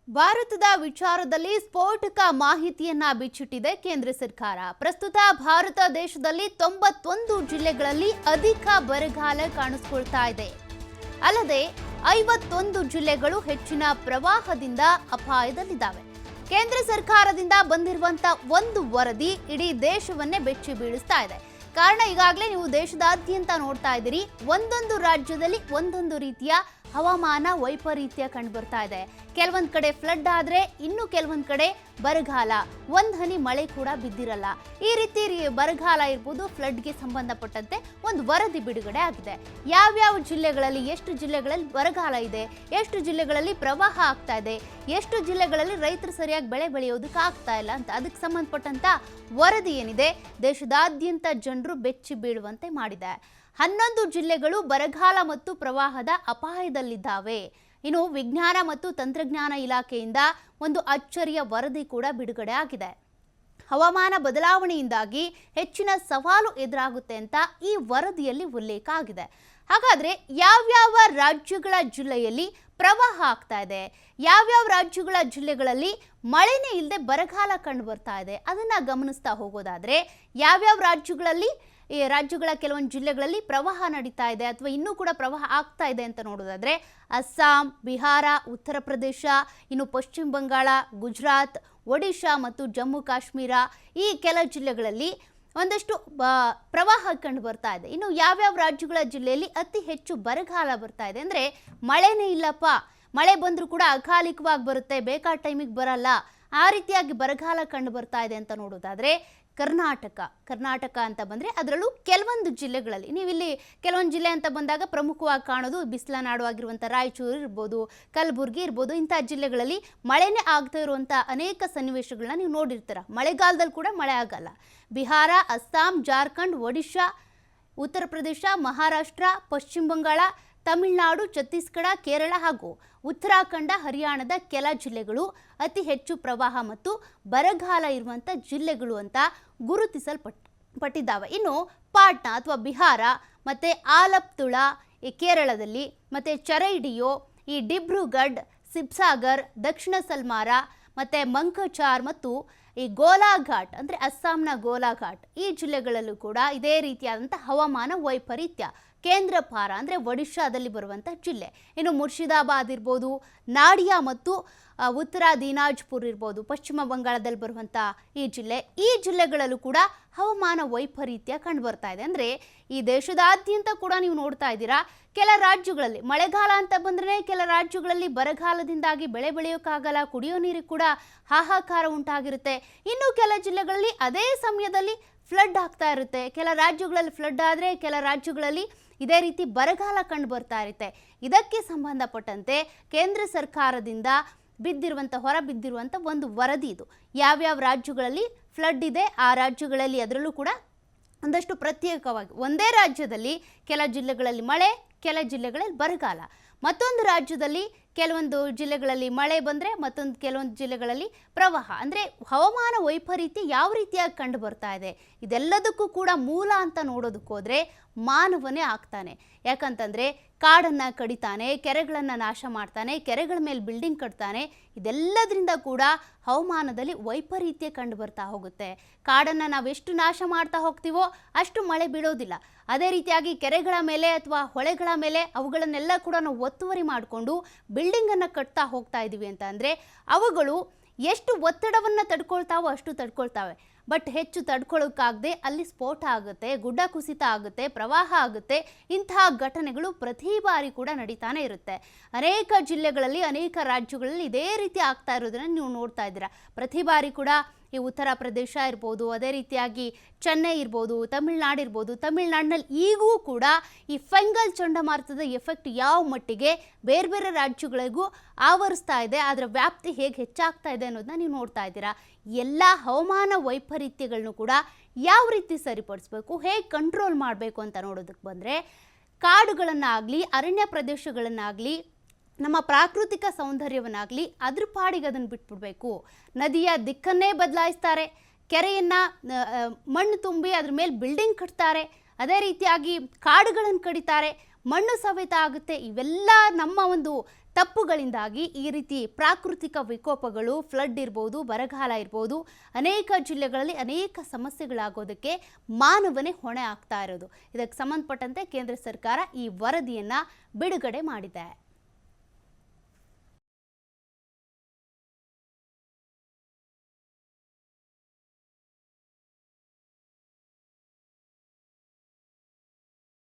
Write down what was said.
ಭಾರತದ ವಿಚಾರದಲ್ಲಿ ಸ್ಫೋಟಕ ಮಾಹಿತಿಯನ್ನ ಬಿಚ್ಚಿಟ್ಟಿದೆ ಕೇಂದ್ರ ಸರ್ಕಾರ. ಪ್ರಸ್ತುತ ಭಾರತ ದೇಶದಲ್ಲಿ 91 ಜಿಲ್ಲೆಗಳಲ್ಲಿ ಅಧಿಕ ಬರಗಾಲ ಕಾಣಿಸಿಕೊಳ್ತಾ ಇದೆ. ಅಲ್ಲದೆ 51 ಜಿಲ್ಲೆಗಳು ಹೆಚ್ಚಿನ ಪ್ರವಾಹದಿಂದ ಅಪಾಯದಲ್ಲಿದ್ದಾವೆ. ಕೇಂದ್ರ ಸರ್ಕಾರದಿಂದ ಬಂದಿರುವಂತಹ ಒಂದು ವರದಿ ಇಡೀ ದೇಶವನ್ನೇ ಬೆಚ್ಚಿ ಬೀಳಿಸ್ತಾ ಇದೆ. ಕಾರಣ ಈಗಾಗಲೇ ನೀವು ದೇಶದಾದ್ಯಂತ ನೋಡ್ತಾ ಇದ್ದೀರಿ, ಒಂದೊಂದು ರಾಜ್ಯದಲ್ಲಿ ಒಂದೊಂದು ರೀತಿಯ ಹವಾಮಾನ ವೈಪರೀತ್ಯ ಕಂಡು ಬರ್ತಾ ಇದೆ. ಕೆಲವೊಂದು ಕಡೆ ಫ್ಲಡ್ ಆದ್ರೆ ಇನ್ನು ಕೆಲವೊಂದು ಕಡೆ ಬರಗಾಲ, ಒಂದ್ ಹನಿ ಮಳೆ ಕೂಡ ಬಿದ್ದಿರಲ್ಲ. ಈ ರೀತಿ ಬರಗಾಲ ಇರ್ಬೋದು, ಫ್ಲಡ್ಗೆ ಸಂಬಂಧಪಟ್ಟಂತೆ ಒಂದು ವರದಿ ಬಿಡುಗಡೆ ಆಗಿದೆ. ಯಾವ್ಯಾವ ಜಿಲ್ಲೆಗಳಲ್ಲಿ, ಎಷ್ಟು ಜಿಲ್ಲೆಗಳಲ್ಲಿ ಬರಗಾಲ ಇದೆ, ಎಷ್ಟು ಜಿಲ್ಲೆಗಳಲ್ಲಿ ಪ್ರವಾಹ ಆಗ್ತಾ ಇದೆ, ಎಷ್ಟು ಜಿಲ್ಲೆಗಳಲ್ಲಿ ರೈತರು ಸರಿಯಾಗಿ ಬೆಳೆ ಬೆಳೆಯೋದಕ್ಕೆ ಆಗ್ತಾ ಇಲ್ಲ ಅಂತ ಅದಕ್ಕೆ ಸಂಬಂಧಪಟ್ಟಂತ ವರದಿ ಏನಿದೆ ದೇಶದಾದ್ಯಂತ ಜನರು ಬೆಚ್ಚಿ ಬೀಳುವಂತೆ ಮಾಡಿದೆ. 11 ಜಿಲ್ಲೆಗಳು ಬರಗಾಲ ಮತ್ತು ಪ್ರವಾಹದ ಅಪಾಯದಲ್ಲಿದ್ದಾವೆ. ಇನ್ನು ವಿಜ್ಞಾನ ಮತ್ತು ತಂತ್ರಜ್ಞಾನ ಇಲಾಖೆಯಿಂದ ಒಂದು ಅಚ್ಚರಿಯ ವರದಿ ಕೂಡ ಬಿಡುಗಡೆ ಆಗಿದೆ. ಹವಾಮಾನ ಬದಲಾವಣೆಯಿಂದಾಗಿ ಹೆಚ್ಚಿನ ಸವಾಲು ಎದುರಾಗುತ್ತೆ ಅಂತ ಈ ವರದಿಯಲ್ಲಿ ಉಲ್ಲೇಖ ಆಗಿದೆ. ಹಾಗಾದ್ರೆ ಯಾವ್ಯಾವ ರಾಜ್ಯಗಳ ಜಿಲ್ಲೆಯಲ್ಲಿ ಪ್ರವಾಹ ಆಗ್ತಾ ಇದೆ, ಯಾವ್ಯಾವ ರಾಜ್ಯಗಳ ಜಿಲ್ಲೆಗಳಲ್ಲಿ ಮಳೆನೇ ಇಲ್ಲದೆ ಬರಗಾಲ ಕಂಡು ಬರ್ತಾ ಇದೆ, ಅದನ್ನ ಗಮನಿಸ್ತಾ ಹೋಗೋದಾದ್ರೆ ಯಾವ್ಯಾವ ರಾಜ್ಯಗಳಲ್ಲಿ ಈ ರಾಜ್ಯಗಳ ಕೆಲವೊಂದು ಜಿಲ್ಲೆಗಳಲ್ಲಿ ಪ್ರವಾಹ ನಡೀತಾ ಇದೆ ಅಥವಾ ಇನ್ನೂ ಕೂಡ ಪ್ರವಾಹ ಆಗ್ತಾ ಇದೆ ಅಂತ ನೋಡೋದಾದ್ರೆ ಅಸ್ಸಾಂ, ಬಿಹಾರ, ಉತ್ತರ ಪ್ರದೇಶ, ಇನ್ನು ಪಶ್ಚಿಮ ಬಂಗಾಳ, ಗುಜರಾತ್, ಒಡಿಶಾ ಮತ್ತು ಜಮ್ಮು ಕಾಶ್ಮೀರ, ಈ ಕೆಲ ಜಿಲ್ಲೆಗಳಲ್ಲಿ ಒಂದಷ್ಟು ಪ್ರವಾಹ ಕಂಡು ಬರ್ತಾ ಇದೆ. ಇನ್ನು ಯಾವ್ಯಾವ ರಾಜ್ಯಗಳ ಜಿಲ್ಲೆಯಲ್ಲಿ ಅತಿ ಹೆಚ್ಚು ಬರಗಾಲ ಬರ್ತಾ ಇದೆ ಅಂದ್ರೆ ಮಳೆನೇ ಇಲ್ಲಪ್ಪ, ಮಳೆ ಬಂದರೂ ಕೂಡ ಅಕಾಲಿಕವಾಗಿ ಬರುತ್ತೆ, ಬೇಕಾದ ಟೈಮಿಗೆ ಬರಲ್ಲ, ಆ ರೀತಿಯಾಗಿ ಬರಗಾಲ ಕಂಡು ಬರ್ತಾ ಇದೆ ಅಂತ ನೋಡೋದಾದ್ರೆ ಕರ್ನಾಟಕ ಅಂತ ಬಂದರೆ ಅದರಲ್ಲೂ ಕೆಲವೊಂದು ಜಿಲ್ಲೆಗಳಲ್ಲಿ, ನೀವಿಲ್ಲಿ ಕೆಲವೊಂದು ಜಿಲ್ಲೆ ಅಂತ ಬಂದಾಗ ಪ್ರಮುಖವಾಗಿ ಕಾಣೋದು ಬಿಸಿಲ ನಾಡು ಆಗಿರುವಂಥ ರಾಯಚೂರು ಇರ್ಬೋದು, ಕಲಬುರಗಿ ಇರ್ಬೋದು, ಇಂಥ ಜಿಲ್ಲೆಗಳಲ್ಲಿ ಮಳೆನೇ ಆಗ್ತಾ ಇರುವಂಥ ಅನೇಕ ಸನ್ನಿವೇಶಗಳನ್ನ ನೀವು ನೋಡಿರ್ತೀರ. ಮಳೆಗಾಲದಲ್ಲಿ ಕೂಡ ಮಳೆ ಆಗಲ್ಲ. ಬಿಹಾರ, ಅಸ್ಸಾಂ, ಜಾರ್ಖಂಡ್, ಒಡಿಶಾ, ಉತ್ತರ ಪ್ರದೇಶ, ಮಹಾರಾಷ್ಟ್ರ, ಪಶ್ಚಿಮ ಬಂಗಾಳ, ತಮಿಳುನಾಡು, ಛತ್ತೀಸ್ಗಢ, ಕೇರಳ ಹಾಗೂ ಉತ್ತರಾಖಂಡ, ಹರಿಯಾಣದ ಕೆಲ ಜಿಲ್ಲೆಗಳು ಅತಿ ಹೆಚ್ಚು ಪ್ರವಾಹ ಮತ್ತು ಬರಗಾಲ ಇರುವಂಥ ಜಿಲ್ಲೆಗಳು ಅಂತ ಗುರುತಿಸಲ್ಪಟ್ಟಿದ್ದಾವೆ. ಇನ್ನು ಪಾಟ್ನಾ ಅಥವಾ ಬಿಹಾರ ಮತ್ತು ಆಲಪ್ಪುಳ ಈ ಕೇರಳದಲ್ಲಿ, ಮತ್ತು ಚರೈಡಿಯೋ, ಈ ಡಿಬ್ರೂಗಢ್, ಸಿಬ್ಸಾಗರ್, ದಕ್ಷಿಣ ಸಲ್ಮಾರ ಮತ್ತು ಮಂಕಚಾರ್ ಮತ್ತು ಈ ಗೋಲಾಘಾಟ್ ಅಂದರೆ ಅಸ್ಸಾಂನ ಗೋಲಾಘಾಟ್, ಈ ಜಿಲ್ಲೆಗಳಲ್ಲೂ ಕೂಡ ಇದೇ ರೀತಿಯಾದಂಥ ಹವಾಮಾನ ವೈಪರೀತ್ಯ. ಕೇಂದ್ರಪಾರ ಅಂದರೆ ಒಡಿಶಾದಲ್ಲಿ ಬರುವಂಥ ಜಿಲ್ಲೆ. ಇನ್ನು ಮುರ್ಷಿದಾಬಾದ್ ಇರ್ಬೋದು, ನಾಡಿಯಾ ಮತ್ತು ಉತ್ತರ ದಿನಾಜ್ಪುರ್ ಇರ್ಬೋದು, ಪಶ್ಚಿಮ ಬಂಗಾಳದಲ್ಲಿ ಬರುವಂಥ ಈ ಜಿಲ್ಲೆಗಳಲ್ಲೂ ಕೂಡ ಹವಾಮಾನ ವೈಪರೀತ್ಯ ಕಂಡು ಬರ್ತಾ ಇದೆ. ಅಂದರೆ ಈ ದೇಶದಾದ್ಯಂತ ಕೂಡ ನೀವು ನೋಡ್ತಾ ಇದ್ದೀರಾ, ಕೆಲ ರಾಜ್ಯಗಳಲ್ಲಿ ಮಳೆಗಾಲ ಅಂತ ಬಂದ್ರೆ ಕೆಲ ರಾಜ್ಯಗಳಲ್ಲಿ ಬರಗಾಲದಿಂದಾಗಿ ಬೆಳೆ ಬೆಳೆಯೋಕ್ಕಾಗಲ್ಲ, ಕುಡಿಯೋ ನೀರಿಗೆ ಕೂಡ ಹಾಹಾಕಾರ ಉಂಟಾಗಿರುತ್ತೆ. ಇನ್ನು ಕೆಲ ಜಿಲ್ಲೆಗಳಲ್ಲಿ ಅದೇ ಸಮಯದಲ್ಲಿ ಫ್ಲಡ್ ಆಗ್ತಾ ಇರುತ್ತೆ. ಕೆಲ ರಾಜ್ಯಗಳಲ್ಲಿ ಫ್ಲಡ್ ಆದರೆ ಕೆಲ ರಾಜ್ಯಗಳಲ್ಲಿ ಇದೇ ರೀತಿ ಬರಗಾಲ ಕಂಡು ಬರ್ತಾ ಇರುತ್ತೆ. ಇದಕ್ಕೆ ಸಂಬಂಧಪಟ್ಟಂತೆ ಕೇಂದ್ರ ಸರ್ಕಾರದಿಂದ ಹೊರಬಿದ್ದಿರುವಂಥ ಒಂದು ವರದಿ ಇದು. ಯಾವ್ಯಾವ ರಾಜ್ಯಗಳಲ್ಲಿ ಫ್ಲಡ್ ಇದೆ ಆ ರಾಜ್ಯಗಳಲ್ಲಿ, ಅದರಲ್ಲೂ ಕೂಡ ಒಂದಷ್ಟು ಪ್ರತ್ಯೇಕವಾಗಿ ಒಂದೇ ರಾಜ್ಯದಲ್ಲಿ ಕೆಲ ಜಿಲ್ಲೆಗಳಲ್ಲಿ ಮಳೆ, ಕೆಲ ಜಿಲ್ಲೆಗಳಲ್ಲಿ ಬರಗಾಲ, ಮತ್ತೊಂದು ರಾಜ್ಯದಲ್ಲಿ ಕೆಲವೊಂದು ಜಿಲ್ಲೆಗಳಲ್ಲಿ ಮಳೆ ಬಂದರೆ ಕೆಲವೊಂದು ಜಿಲ್ಲೆಗಳಲ್ಲಿ ಪ್ರವಾಹ. ಅಂದರೆ ಹವಾಮಾನ ವೈಪರೀತ್ಯ ಯಾವ ರೀತಿಯಾಗಿ ಕಂಡು ಬರ್ತಾ ಇದೆ, ಇದೆಲ್ಲದಕ್ಕೂ ಕೂಡ ಮೂಲ ಅಂತ ನೋಡೋದಕ್ಕೆ ಹೋದರೆ ಮಾನವನೇ ಆಗ್ತಾನೆ. ಯಾಕಂತಂದರೆ ಕಾಡನ್ನು ಕಡಿತಾನೆ, ಕೆರೆಗಳನ್ನು ನಾಶ ಮಾಡ್ತಾನೆ, ಕೆರೆಗಳ ಮೇಲೆ ಬಿಲ್ಡಿಂಗ್ ಕಟ್ತಾನೆ. ಇದೆಲ್ಲದರಿಂದ ಕೂಡ ಹವಾಮಾನದಲ್ಲಿ ವೈಪರೀತ್ಯ ಕಂಡು ಬರ್ತಾ ಹೋಗುತ್ತೆ. ಕಾಡನ್ನು ನಾವೆಷ್ಟು ನಾಶ ಮಾಡ್ತಾ ಹೋಗ್ತೀವೋ ಅಷ್ಟು ಮಳೆ ಬೀಳೋದಿಲ್ಲ. ಅದೇ ರೀತಿಯಾಗಿ ಕೆರೆಗಳ ಮೇಲೆ ಅಥವಾ ಹೊಳೆಗಳ ಮೇಲೆ ಅವುಗಳನ್ನೆಲ್ಲ ಕೂಡ ನಾವು ಒತ್ತುವರಿ ಮಾಡಿಕೊಂಡು ಬಿಲ್ಡಿಂಗನ್ನು ಕಟ್ತಾ ಹೋಗ್ತಾ ಇದ್ದೀವಿ ಅಂತ ಅಂದರೆ ಅವುಗಳು ಎಷ್ಟು ಒತ್ತಡವನ್ನು ತಡ್ಕೊಳ್ತಾವೋ ಅಷ್ಟು ತಡ್ಕೊಳ್ತಾವೆ. ಬಟ್ ಹೆಚ್ಚು ತಡ್ಕೊಳ್ಳೋಕ್ಕಾಗದೆ ಅಲ್ಲಿ ಸ್ಫೋಟ ಆಗುತ್ತೆ, ಗುಡ್ಡ ಕುಸಿತ ಆಗುತ್ತೆ, ಪ್ರವಾಹ ಆಗುತ್ತೆ. ಇಂತಹ ಘಟನೆಗಳು ಪ್ರತಿ ಬಾರಿ ಕೂಡ ನಡೀತಾನೆ ಇರುತ್ತೆ. ಅನೇಕ ಜಿಲ್ಲೆಗಳಲ್ಲಿ, ಅನೇಕ ರಾಜ್ಯಗಳಲ್ಲಿ ಇದೇ ರೀತಿ ಆಗ್ತಾ ಇರೋದನ್ನ ನೀವು ನೋಡ್ತಾ ಇದ್ದೀರಾ. ಪ್ರತಿ ಬಾರಿ ಕೂಡ ಈ ಉತ್ತರ ಪ್ರದೇಶ ಇರ್ಬೋದು, ಅದೇ ರೀತಿಯಾಗಿ ಚೆನ್ನೈ ಇರ್ಬೋದು, ತಮಿಳುನಾಡು ಇರ್ಬೋದು, ತಮಿಳುನಾಡಿನಲ್ಲಿ ಈಗೂ ಕೂಡ ಈ ಫೆಂಗಲ್ ಚಂಡಮಾರುತದ ಎಫೆಕ್ಟ್ ಯಾವ ಮಟ್ಟಿಗೆ ಬೇರೆ ಬೇರೆ ರಾಜ್ಯಗಳಿಗೂ ಆವರಿಸ್ತಾ ಇದೆ, ಅದರ ವ್ಯಾಪ್ತಿ ಹೇಗೆ ಹೆಚ್ಚಾಗ್ತಾ ಇದೆ ಅನ್ನೋದನ್ನ ನೀವು ನೋಡ್ತಾ ಇದ್ದೀರಾ. ಎಲ್ಲ ಹವಾಮಾನ ವೈಪರೀತ್ಯಗಳನ್ನು ಕೂಡ ಯಾವ ರೀತಿ ಸರಿಪಡಿಸ್ಬೇಕು, ಹೇಗೆ ಕಂಟ್ರೋಲ್ ಮಾಡಬೇಕು ಅಂತ ನೋಡೋದಕ್ಕೆ ಬಂದರೆ ಕಾಡುಗಳನ್ನಾಗಲಿ, ಅರಣ್ಯ ಪ್ರದೇಶಗಳನ್ನಾಗಲಿ, ನಮ್ಮ ಪ್ರಾಕೃತಿಕ ಸೌಂದರ್ಯವನ್ನಾಗಲಿ ಅದ್ರ ಪಾಡಿಗೆ ಅದನ್ನು ಬಿಟ್ಬಿಡ್ಬೇಕು. ನದಿಯ ದಿಕ್ಕನ್ನೇ ಬದಲಾಯಿಸ್ತಾರೆ, ಕೆರೆಯನ್ನು ಮಣ್ಣು ತುಂಬಿ ಅದ್ರ ಮೇಲೆ ಬಿಲ್ಡಿಂಗ್ ಕಟ್ತಾರೆ, ಅದೇ ರೀತಿಯಾಗಿ ಕಾಡುಗಳನ್ನು ಕಡಿತಾರೆ, ಮಣ್ಣು ಸವೆತ ಆಗುತ್ತೆ. ಇವೆಲ್ಲ ನಮ್ಮ ಒಂದು ತಪ್ಪುಗಳಿಂದಾಗಿ ಈ ರೀತಿ ಪ್ರಾಕೃತಿಕ ವಿಕೋಪಗಳು, ಫ್ಲಡ್ ಇರ್ಬೋದು, ಬರಗಾಲ ಇರ್ಬೋದು, ಅನೇಕ ಜಿಲ್ಲೆಗಳಲ್ಲಿ ಅನೇಕ ಸಮಸ್ಯೆಗಳಾಗೋದಕ್ಕೆ ಮಾನವನೇ ಹೊಣೆ ಆಗ್ತಾ ಇರೋದು. ಇದಕ್ಕೆ ಸಂಬಂಧಪಟ್ಟಂತೆ ಕೇಂದ್ರ ಸರ್ಕಾರ ಈ ವರದಿಯನ್ನ ಬಿಡುಗಡೆ ಮಾಡಿದೆ.